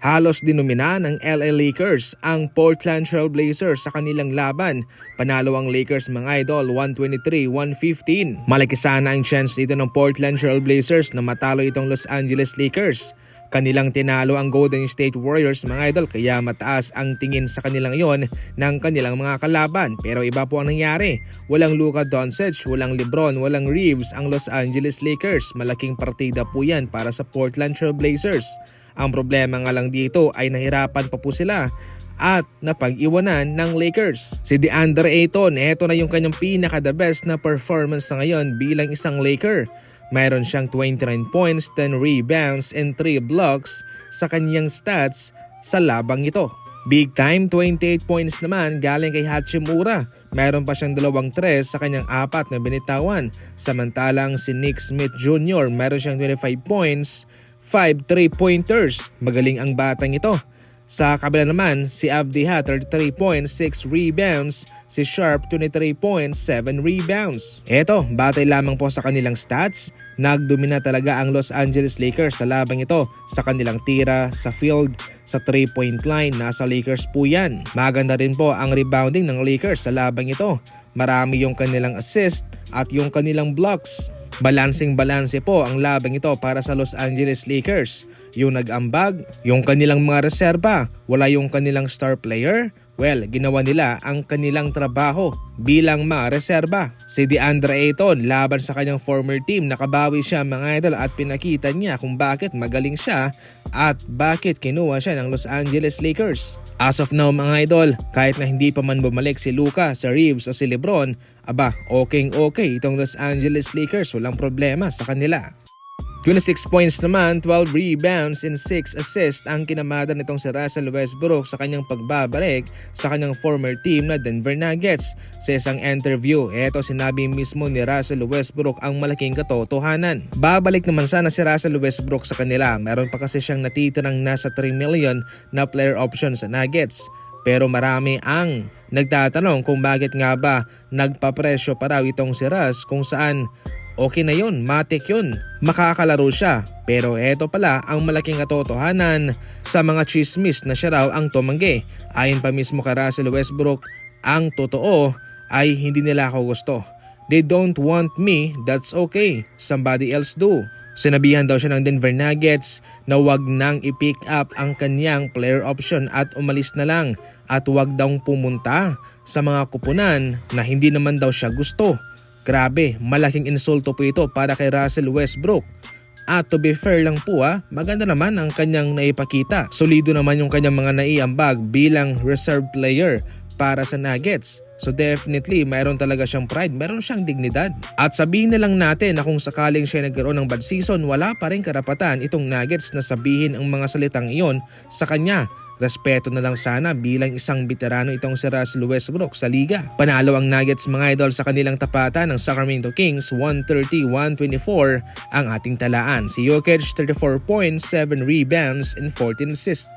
Halos dinumina ng LA Lakers ang Portland Trail Blazers sa kanilang laban. Panalo ang Lakers mga idol 123-115. Malaki sana ang chance dito ng Portland Trail Blazers na matalo itong Los Angeles Lakers. Kanilang tinalo ang Golden State Warriors mga idol kaya mataas ang tingin sa kanilang yon ng kanilang mga kalaban. Pero iba po ang nangyari. Walang Luka Doncic, walang LeBron, walang Reeves ang Los Angeles Lakers. Malaking partida po yan para sa Portland Trail Blazers. Ang problema nga lang dito ay nahirapan pa po sila at napag-iwanan ng Lakers. Si DeAndre Ayton, eto na yung kanyang pinaka-the best na performance sa ngayon bilang isang Laker. Mayroon siyang 29 points, 10 rebounds, and 3 blocks sa kanyang stats sa labang ito. Big time 28 points naman galing kay Hachimura. Mayroon pa siyang 2 tres sa kanyang 4 na binitawan. Samantalang si Nick Smith Jr. mayroon siyang 25 points, 5 3-pointers. Magaling ang batang ito. Sa kabila naman, si Avdija 33 points, 6 rebounds, si Sharp 23 points, 7 rebounds. Eto, batay lamang po sa kanilang stats, nagdomina talaga ang Los Angeles Lakers sa labang ito sa kanilang tira, sa field, sa 3-point line, nasa Lakers po yan. Maganda rin po ang rebounding ng Lakers sa labang ito. Marami yung kanilang assist at yung kanilang blocks. Balansing-balanse po ang labang ito para sa Los Angeles Lakers. Yung nag-ambag, yung kanilang mga reserba, wala yung kanilang star player. Well, ginawa nila ang kanilang trabaho bilang mga reserba. Si DeAndre Ayton laban sa kanyang former team, nakabawi siya mga idol at pinakita niya kung bakit magaling siya at bakit kinuha siya ng Los Angeles Lakers. As of now mga idol, kahit na hindi pa man bumalik si Luka, si Reeves o si LeBron, okay itong Los Angeles Lakers, walang problema sa kanila. 26 points naman, 12 rebounds and 6 assists ang kinamada nitong si Russell Westbrook sa kanyang pagbabalik sa kanyang former team na Denver Nuggets. Sa isang interview, eto sinabi mismo ni Russell Westbrook ang malaking katotohanan. Babalik naman sana si Russell Westbrook sa kanila, meron pa kasi siyang natitirang nasa 3 million na player option sa Nuggets. Pero marami ang nagtatanong kung bakit nga ba nagpapresyo pa raw itong si Russ kung saan okay na yun, matik yun, makakalaro siya. Pero eto pala ang malaking katotohanan sa mga chismis na siya raw ang tumanggi. Ayon pa mismo kay Russell Westbrook, ang totoo ay hindi nila ako gusto. They don't want me, that's okay, somebody else do. Sinabihan daw siya ng Denver Nuggets na wag nang i-pick up ang kanyang player option at umalis na lang at wag daw pumunta sa mga kupunan na hindi naman daw siya gusto. Grabe, malaking insulto po ito para kay Russell Westbrook. At to be fair lang po maganda naman ang kanyang naipakita. Solido naman yung kanyang mga naiambag bilang reserve player para sa Nuggets. So definitely, mayroon talaga siyang pride, mayroon siyang dignidad. At sabihin na lang natin na kung sakaling siya nagkaroon ng bad season, wala pa rin karapatan itong Nuggets na sabihin ang mga salitang iyon sa kanya. Respeto na lang sana bilang isang veterano itong si Russell Westbrook sa liga. Panalo ang Nuggets mga idol sa kanilang tapatan ng Sacramento Kings 130-124 ang ating talaan. Si Jokic 34 points, 7 rebounds and 14 assists.